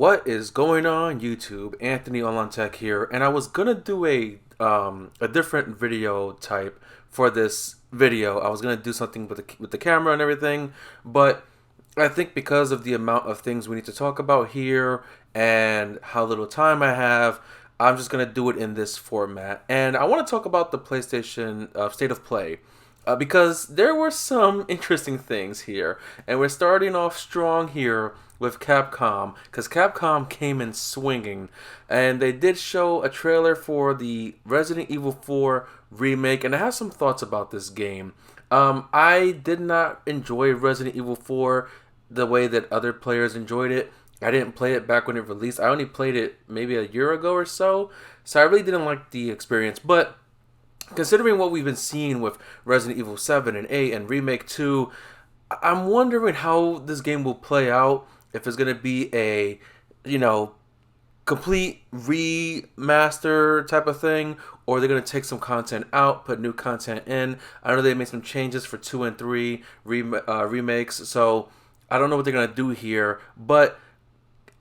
What is going on YouTube? Anthony Online Tech here, and I was gonna do a different video type for this video. I was gonna do something with the camera and everything, but I think because of the amount of things we need to talk about here and how little time I have, I'm just gonna do it in this format. And I want to talk about the PlayStation State of Play. Because there were some interesting things here, and we're starting off strong here with Capcom, because Capcom came in swinging, and they did show a trailer for the Resident Evil 4 remake, and I have some thoughts about this game. I did not enjoy Resident Evil 4 the way that other players enjoyed it. I didn't play it back when it released. I only played it maybe a year ago or so, so I really didn't like the experience, but considering what we've been seeing with Resident Evil 7 and 8 and Remake 2, I'm wondering how this game will play out. If it's going to be a, you know, complete remaster type of thing, or they're going to take some content out, put new content in. I know they made some changes for 2 and 3 remakes, so I don't know what they're going to do here, but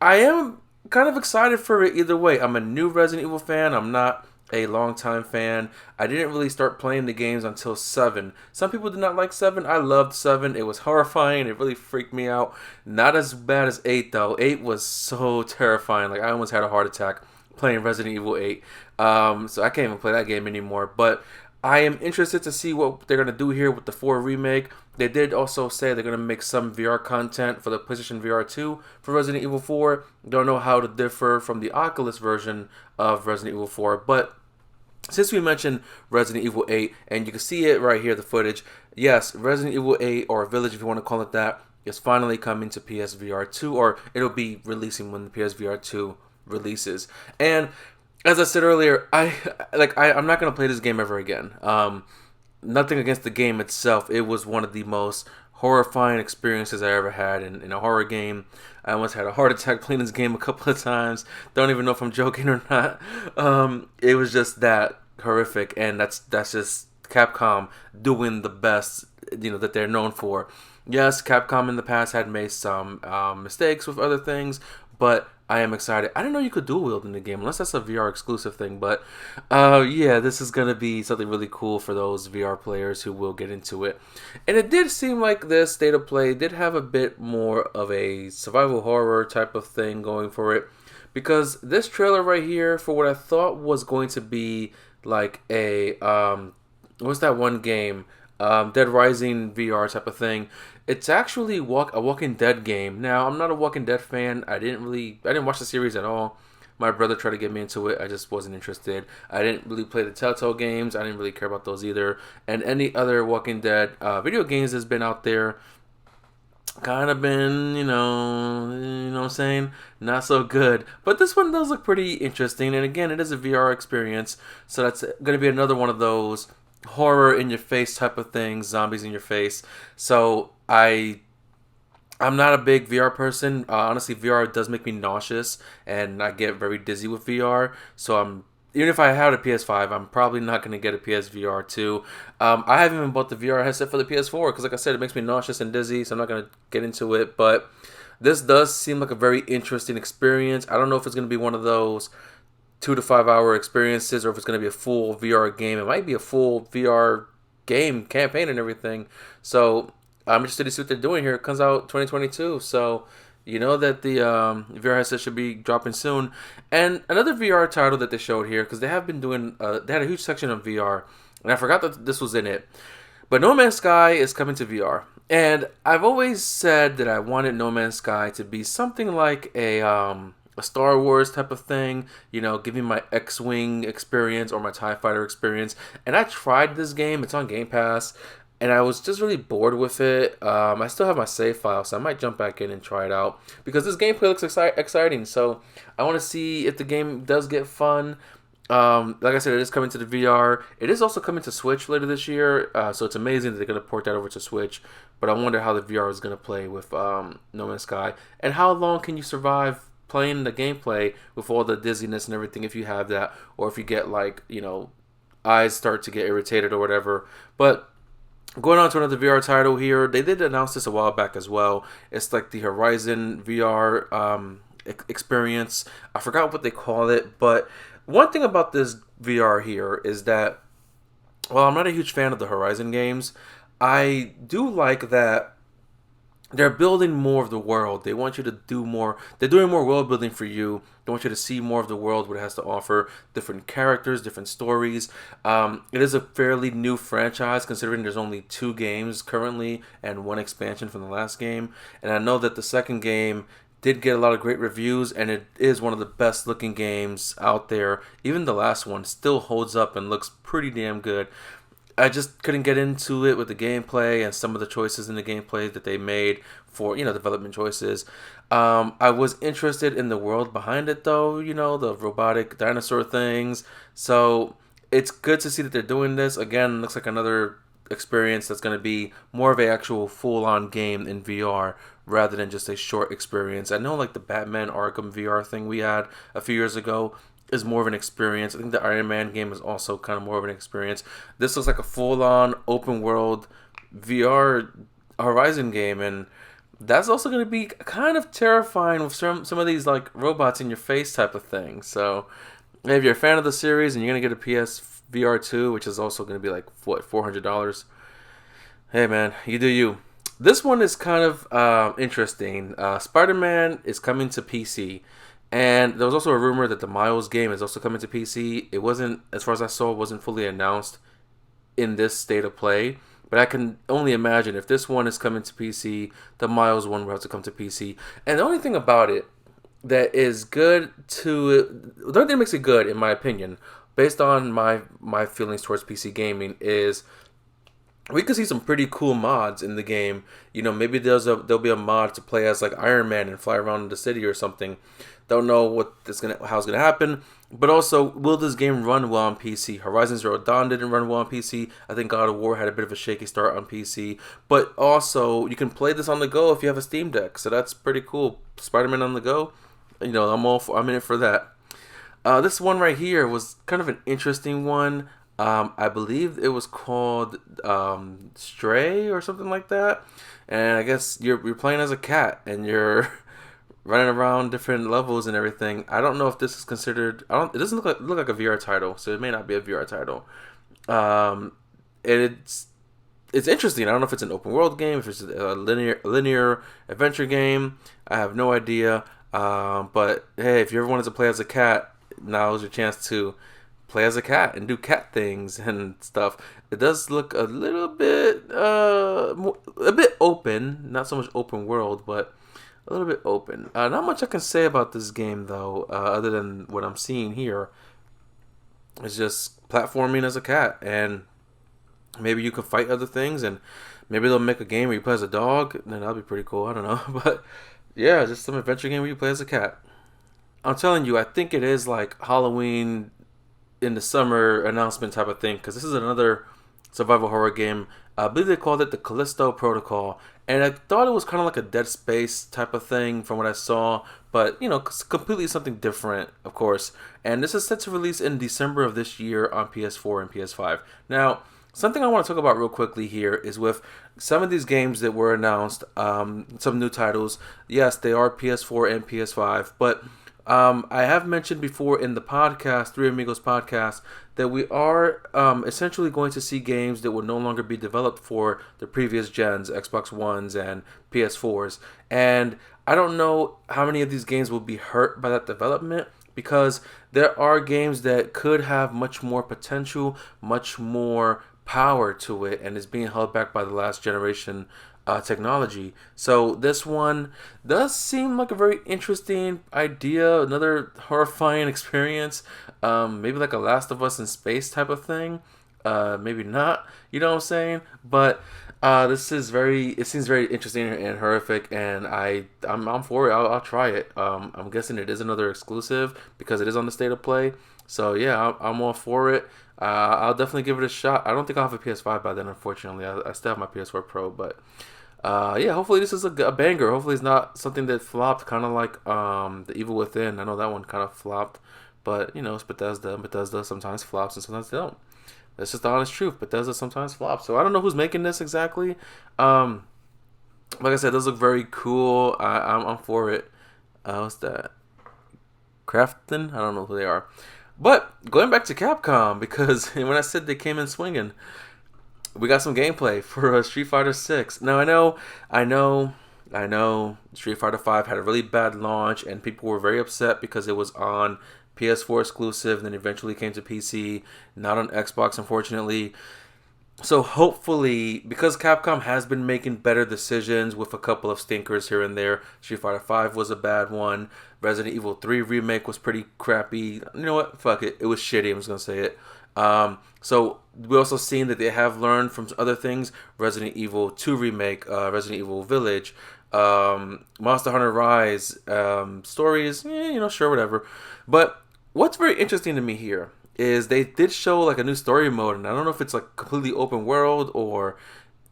I am kind of excited for it either way. I'm a new Resident Evil fan. I'm not a longtime fan. I didn't really start playing the games until 7. Some people did not like 7. I loved 7. It was horrifying. It really freaked me out. Not as bad as 8 though. 8 was so terrifying. Like I almost had a heart attack playing Resident Evil 8. So I can't even play that game anymore. But I am interested to see what they're going to do here with the 4 remake. They did also say they're going to make some VR content for the PlayStation VR 2 for Resident Evil 4. Don't know how to differ from the Oculus version of Resident Evil 4, but since we mentioned Resident Evil 8, and you can see it right here, the footage, yes, Resident Evil 8, or Village if you want to call it that, is finally coming to PSVR 2, or it'll be releasing when the PSVR 2 releases. And as I said earlier, I'm not going to play this game ever again. Nothing against the game itself. It was one of the most horrifying experiences I ever had in a horror game. I almost had a heart attack playing this game a couple of times. Don't even know if I'm joking or not. It was just that horrific, and that's just Capcom doing the best, that they're known for. Yes, Capcom in the past had made some mistakes with other things, but I am excited. I didn't know you could dual wield in the game, unless that's a VR exclusive thing. But yeah, this is gonna be something really cool for those VR players who will get into it. And it did seem like this State of Play did have a bit more of a survival horror type of thing going for it, because this trailer right here for what I thought was going to be like a what's that one game? Dead Rising VR type of thing. It's actually a Walking Dead game. Now, I'm not a Walking Dead fan. I didn't watch the series at all. My brother tried to get me into it. I just wasn't interested. I didn't really play the Telltale games. I didn't really care about those either. And any other Walking Dead video games that's been out there, kind of been, what I'm saying? Not so good. But this one does look pretty interesting. And again, it is a VR experience. So that's going to be another one of those horror in your face type of things, zombies in your face. So I'm not a big VR person. Honestly, VR does make me nauseous, and I get very dizzy with VR. So even if I had a PS5, I'm probably not going to get a PSVR 2. I haven't even bought the VR headset for the PS4 because, like I said, it makes me nauseous and dizzy. So I'm not going to get into it. But this does seem like a very interesting experience. I don't know if it's going to be one of those 2 to 5 hour experiences, or if it's going to be a full VR game. It might be a full VR game campaign and everything. So I'm interested to see what they're doing here. It comes out 2022, so you know that the VR headset should be dropping soon. And another VR title that they showed here, because they have been doing, they had a huge section on VR, and I forgot that this was in it. But No Man's Sky is coming to VR, and I've always said that I wanted No Man's Sky to be something like a Star Wars type of thing, giving my X-Wing experience or my TIE Fighter experience. And I tried this game, it's on Game Pass, and I was just really bored with it. I still have my save file, so I might jump back in and try it out, because this gameplay looks exciting, so I want to see if the game does get fun. Like I said, it is coming to the VR. It is also coming to Switch later this year, so it's amazing that they're going to port that over to Switch, but I wonder how the VR is going to play with No Man's Sky, and how long can you survive playing the gameplay with all the dizziness and everything, if you have that, or if you get eyes start to get irritated or whatever. But going on to another VR title here, they did announce this a while back as well. It's like the Horizon VR experience. I forgot what they call it, but one thing about this VR here is that, well, I'm not a huge fan of the Horizon games. I do like that they're building more of the world. They want you to do more. They're doing more world building for you. They want you to see more of the world, what it has to offer, different characters, different stories. It is a fairly new franchise considering there's only 2 games currently and 1 expansion from the last game. And I know that the second game did get a lot of great reviews, and it is one of the best looking games out there. Even the last one still holds up and looks pretty damn good. I just couldn't get into it with the gameplay and some of the choices in the gameplay that they made for, development choices. I was interested in the world behind it, though, the robotic dinosaur things. So it's good to see that they're doing this. Again, looks like another experience that's going to be more of a actual full-on game in VR rather than just a short experience. I know like the Batman Arkham VR thing we had a few years ago is more of an experience. I think the Iron Man game is also kind of more of an experience. This looks like a full-on open world VR Horizon game, and that's also going to be kind of terrifying with some of these like robots in your face type of thing. So if you're a fan of the series and you're going to get a PS VR 2, which is also going to be like what, $400, hey man, you do you. This one is kind of interesting. Spider-Man is coming to PC. And there was also a rumor that the Miles game is also coming to PC. It wasn't, as far as I saw, it wasn't fully announced in this state of play. But I can only imagine if this one is coming to PC, the Miles one will have to come to PC. And the only thing about it that is good the only thing that makes it good, in my opinion, based on my feelings towards PC gaming, is we could see some pretty cool mods in the game. Maybe there'll be a mod to play as like Iron Man and fly around the city or something. Don't know how it's gonna happen, but also, will this game run well on PC? Horizon Zero Dawn didn't run well on PC. I think God of War had a bit of a shaky start on PC, but also you can play this on the go if you have a Steam Deck, so that's pretty cool. Spider-Man on the go, I'm in it for that. This one right here was kind of an interesting one. I believe it was called Stray or something like that, and I guess you're playing as a cat and you're running around different levels and everything. I don't know if this is considered. It doesn't look like a VR title, so it may not be a VR title. It's interesting. I don't know if it's an open world game, if it's a linear adventure game. I have no idea. But hey, if you ever wanted to play as a cat, now is your chance to play as a cat and do cat things and stuff. It does look a little bit, a bit open. Not so much open world, but a little bit open. Not much I can say about this game though, other than what I'm seeing here. It's just platforming as a cat, and maybe you can fight other things, and maybe they'll make a game where you play as a dog. Then that'll be pretty cool. I don't know, but yeah, just some adventure game where you play as a cat. I'm telling you, I think it is like Halloween in the summer announcement type of thing, because this is another survival horror game. I believe they called it the Callisto Protocol, and I thought it was kind of like a Dead Space type of thing from what I saw, but completely something different, of course. And this is set to release in December of this year on PS4 and PS5. Now, something I want to talk about real quickly here is with some of these games that were announced, some new titles. Yes, they are PS4 and PS5, but I have mentioned before in the podcast, Three Amigos podcast, that we are essentially going to see games that will no longer be developed for the previous gens, Xbox Ones and PS4s. And I don't know how many of these games will be hurt by that development, because there are games that could have much more potential, much more power to it, and is being held back by the last generation technology. So this one does seem like a very interesting idea, another horrifying experience, maybe like a Last of Us in space type of thing, maybe not, you know what I'm saying, but it seems very interesting and horrific, and I'm for it. I'll try it. I'm guessing it is another exclusive because it is on the state of play, so yeah, I'm all for it. I'll definitely give it a shot. I don't think I'll have a PS5 by then, unfortunately. I still have my PS4 Pro, but yeah, hopefully this is a banger. Hopefully it's not something that flopped, kind of like The Evil Within. I know that one kind of flopped, but it's Bethesda. Bethesda sometimes flops and sometimes they don't. That's just the honest truth. Bethesda sometimes flops. So I don't know who's making this exactly. Like I said, it does look very cool. I'm for it. What's that? Crafton. I don't know who they are. But going back to Capcom, because when I said they came in swinging, we got some gameplay for Street Fighter 6. Now I know Street Fighter 5 had a really bad launch and people were very upset because it was on PS4 exclusive and then eventually came to PC, not on Xbox unfortunately. So hopefully, because Capcom has been making better decisions with a couple of stinkers here and there, Street Fighter 5 was a bad one. Resident Evil 3 remake was pretty crappy. You know what? Fuck it. It was shitty. I'm just gonna say it. So we also seen that they have learned from other things. Resident Evil 2 remake, Resident Evil Village, Monster Hunter Rise, stories. Sure, whatever. But what's very interesting to me here is they did show like a new story mode, and I don't know if it's like completely open world or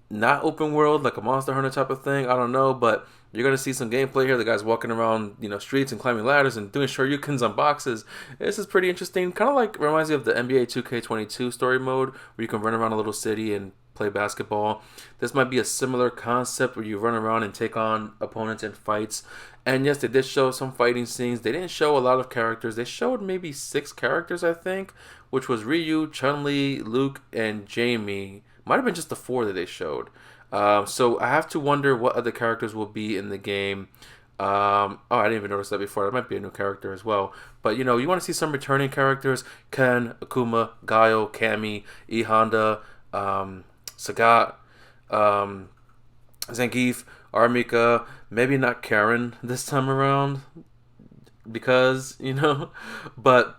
not open world, like a Monster Hunter type of thing. I don't know, but you're gonna see some gameplay here. The guy's walking around, streets and climbing ladders and doing shoryukens on boxes. This is pretty interesting. Kind of like reminds me of the NBA 2K22 story mode, where you can run around a little city and play basketball. This might be a similar concept where you run around and take on opponents in fights. And yes, they did show some fighting scenes. They didn't show a lot of characters. They showed maybe 6 characters, I think, which was Ryu, Chun-Li, Luke, and Jamie. Might have been just the 4 that they showed. So I have to wonder what other characters will be in the game. I didn't even notice that before. That might be a new character as well. But you want to see some returning characters: Ken, Akuma, Gaio, Cammy, E Honda, Sagat, Zangief, Armika. Maybe not Karen this time around, because but.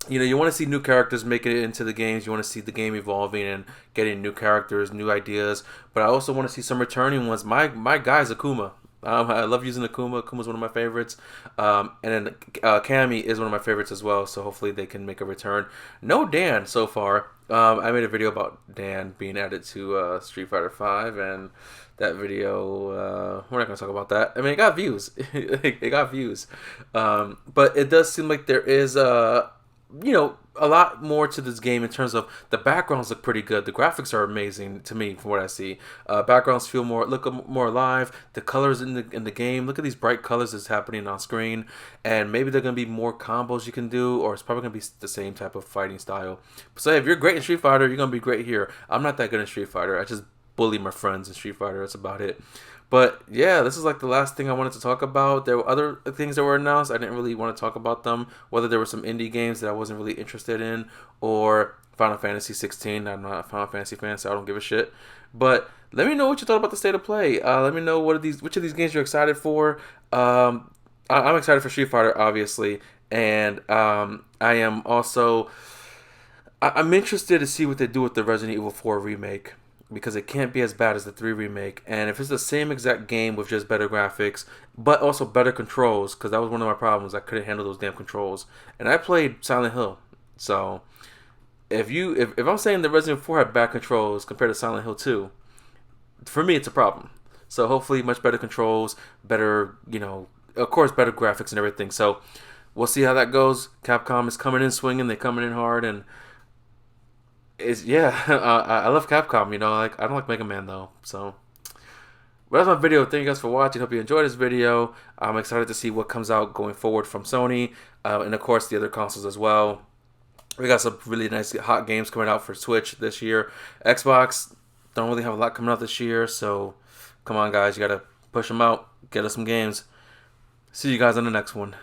You want to see new characters making it into the games. You want to see the game evolving and getting new characters, new ideas. But I also want to see some returning ones. My guy's Akuma. I love using Akuma. Akuma's one of my favorites. And then Cammy is one of my favorites as well. So hopefully they can make a return. No Dan so far. I made a video about Dan being added to Street Fighter 5, and that video, we're not going to talk about that. I mean, it got views. It got views. But it does seem like there is a lot more to this game in terms of the backgrounds look pretty good. The graphics are amazing to me from what I see. Backgrounds look more alive. The colors in the game, look at these bright colors that's happening on screen. And maybe there are gonna be more combos you can do, or it's probably gonna be the same type of fighting style. So if you're great in Street Fighter, you're gonna be great here. I'm not that good in Street Fighter. I just bully my friends in Street Fighter. That's about it. But yeah, this is like the last thing I wanted to talk about. There were other things that were announced. I didn't really want to talk about them. Whether there were some indie games that I wasn't really interested in, or Final Fantasy 16. I'm not a Final Fantasy fan, so I don't give a shit. But let me know what you thought about the state of play. Let me know which of these games you're excited for. I'm excited for Street Fighter, obviously, and I am also. I'm interested to see what they do with the Resident Evil 4 remake, because it can't be as bad as the 3 remake. And if it's the same exact game with just better graphics, but also better controls, because that was one of my problems. I couldn't handle those damn controls. And I played Silent Hill. So if I'm saying the Resident Evil 4 had bad controls compared to Silent Hill 2, for me it's a problem. So hopefully much better controls, better, of course better graphics and everything. So we'll see how that goes. Capcom is coming in swinging. They're coming in hard, and I love Capcom. Like, I don't like Mega Man though. So, but that's my video. Thank you guys for watching. Hope you enjoyed this video. I'm excited to see what comes out going forward from Sony, and of course the other consoles as well. We got some really nice hot games coming out for Switch this year. Xbox don't really have a lot coming out this year, so come on guys, you gotta push them out. Get us some games. See you guys on the next one.